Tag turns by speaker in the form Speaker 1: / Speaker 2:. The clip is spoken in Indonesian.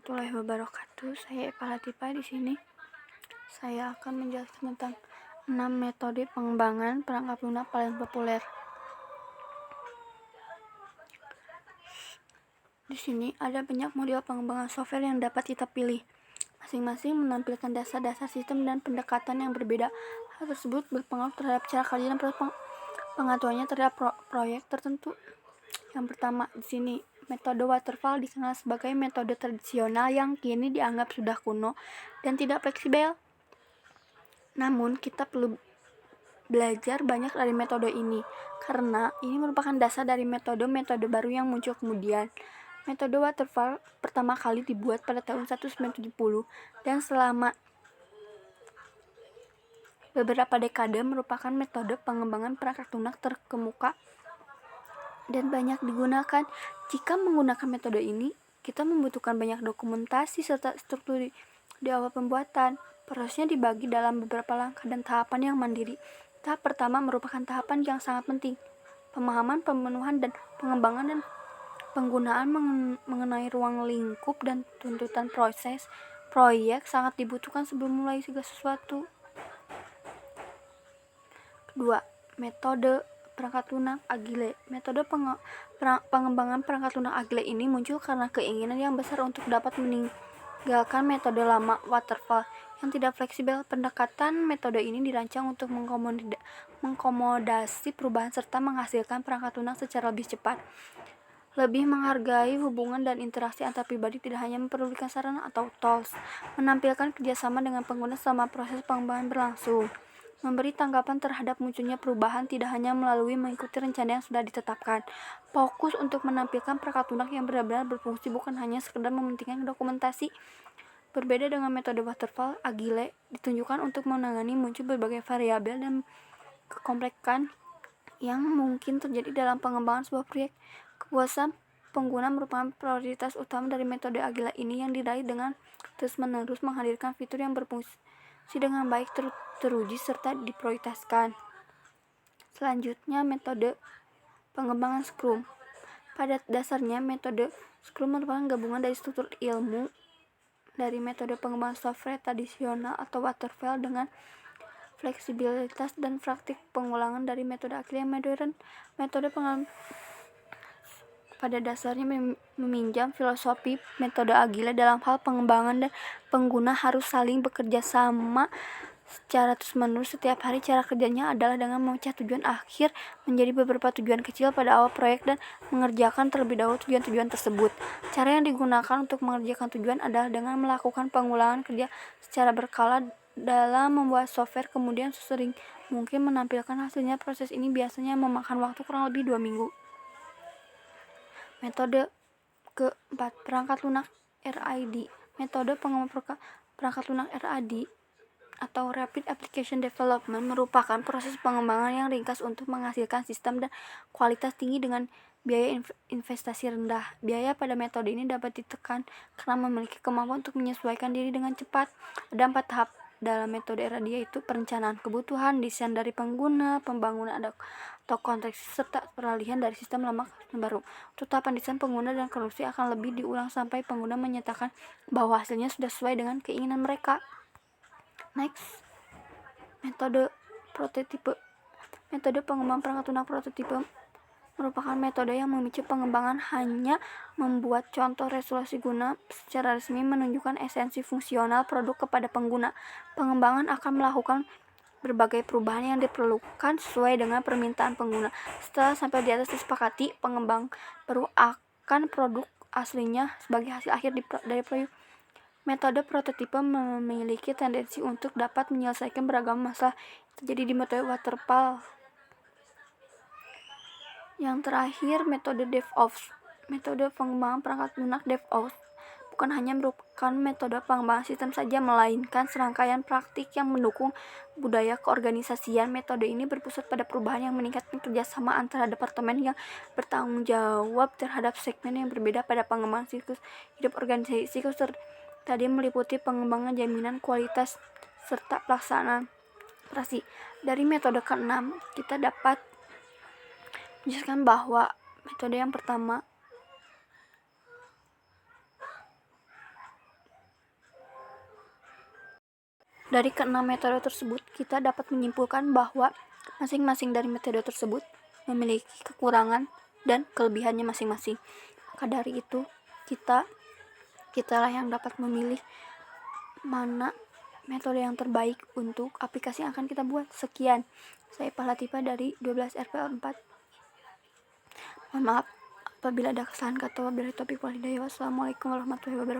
Speaker 1: warahmatullahi wabarakatuh. Saya Eva Latifah. Di sini saya akan menjelaskan tentang 6 metode pengembangan perangkat lunak paling populer. Di sini ada banyak model pengembangan software yang dapat kita pilih. Masing-masing menampilkan dasar-dasar sistem dan pendekatan yang berbeda. Hal tersebut berpengaruh terhadap cara kerja dan pengaturannya terhadap proyek tertentu. Yang pertama, di sini metode waterfall dikenal sebagai metode tradisional yang kini dianggap sudah kuno dan tidak fleksibel. Namun, kita perlu belajar banyak dari metode ini karena ini merupakan dasar dari metode-metode baru yang muncul kemudian. Metode waterfall pertama kali dibuat pada tahun 1970 dan selama beberapa dekade merupakan metode pengembangan perangkat lunak terkemuka dan banyak digunakan. Jika menggunakan metode ini, kita membutuhkan banyak dokumentasi serta struktur di awal pembuatan. Prosesnya dibagi dalam beberapa langkah dan tahapan yang mandiri. Tahap pertama merupakan tahapan yang sangat penting. Pemahaman, pemenuhan, dan pengembangan dan penggunaan mengenai ruang lingkup dan tuntutan proses proyek sangat dibutuhkan sebelum mulai segala sesuatu. Kedua, metode perangkat lunak Agile. Metode pengembangan perangkat lunak Agile ini muncul karena keinginan yang besar untuk dapat meninggalkan metode lama waterfall yang tidak fleksibel. Pendekatan metode ini dirancang untuk mengakomodasi perubahan serta menghasilkan perangkat lunak secara lebih cepat, lebih menghargai hubungan dan interaksi antar pribadi, tidak hanya memperdulikan sarana atau tools, menampilkan kerjasama dengan pengguna selama proses pengembangan berlangsung, memberi tanggapan terhadap munculnya perubahan tidak hanya melalui mengikuti rencana yang sudah ditetapkan, fokus untuk menampilkan perangkat lunak yang benar-benar berfungsi, bukan hanya sekedar mementingkan dokumentasi. Berbeda dengan metode waterfall, Agile ditunjukkan untuk menangani muncul berbagai variabel dan kekomplekan yang mungkin terjadi dalam pengembangan sebuah proyek. Kepuasan pengguna merupakan prioritas utama dari metode Agile ini yang diraih dengan terus-menerus menghadirkan fitur yang berfungsi dengan baik, teruji, serta diprioritaskan. Selanjutnya, metode pengembangan Scrum. Pada dasarnya, metode Scrum merupakan gabungan dari struktur ilmu dari metode pengembangan software tradisional atau waterfall dengan fleksibilitas dan praktik pengulangan dari metode Agile yang modern. Metode pada dasarnya meminjam filosofi metode Agile dalam hal pengembangan dan pengguna harus saling bekerja sama secara terus-menerus setiap hari. Cara kerjanya adalah dengan memecah tujuan akhir menjadi beberapa tujuan kecil pada awal proyek dan mengerjakan terlebih dahulu tujuan-tujuan tersebut. Cara yang digunakan untuk mengerjakan tujuan adalah dengan melakukan pengulangan kerja secara berkala dalam membuat software, kemudian sesering mungkin menampilkan hasilnya. Proses ini biasanya memakan waktu kurang lebih 2 minggu. Metode keempat, perangkat lunak RAD. Metode pengembangan perangkat lunak RAD atau Rapid Application Development merupakan proses pengembangan yang ringkas untuk menghasilkan sistem dan kualitas tinggi dengan biaya investasi rendah. Biaya pada metode ini dapat ditekan karena memiliki kemampuan untuk menyesuaikan diri dengan cepat. Ada 4 tahap dalam metode RAD, yaitu perencanaan kebutuhan, desain dari pengguna, pembangunan atau konteks, serta peralihan dari sistem lama ke sistem baru. Untuk tahapan desain pengguna dan produksi akan lebih diulang sampai pengguna menyatakan bahwa hasilnya sudah sesuai dengan keinginan mereka. Next, metode prototipe. Metode pengembangan perangkat lunak prototipe merupakan metode yang memicu pengembangan hanya membuat contoh resolusi guna secara resmi menunjukkan esensi fungsional produk kepada pengguna. Pengembangan akan melakukan berbagai perubahan yang diperlukan sesuai dengan permintaan pengguna. Setelah sampai di atas disepakati, pengembang baru akan produk aslinya sebagai hasil akhir dari proyek. Metode prototipe memiliki tendensi untuk dapat menyelesaikan beragam masalah terjadi di metode waterfall. Yang terakhir, metode DevOps. Metode pengembangan perangkat lunak DevOps bukan hanya merupakan metode pengembangan sistem saja, melainkan serangkaian praktik yang mendukung budaya keorganisasian. Metode ini berpusat pada perubahan yang meningkatkan kerjasama antara departemen yang bertanggung jawab terhadap segmen yang berbeda pada pengembangan siklus hidup organisasi. Siklus tadi meliputi pengembangan, jaminan kualitas, serta pelaksanaan operasi. Dari metode ke-6, kita dapat menjelaskan bahwa metode yang pertama Dari keenam metode tersebut, kita dapat menyimpulkan bahwa masing-masing dari metode tersebut memiliki kekurangan dan kelebihannya masing-masing. Maka dari itu, kitalah yang dapat memilih mana metode yang terbaik untuk aplikasi yang akan kita buat. Sekian, saya Pahlatipa dari 12 RPL 4. Mohon maaf apabila ada kesalahan kata. Wabillahi taufiq wal hidayah. Wassalamualaikum warahmatullahi wabarakatuh.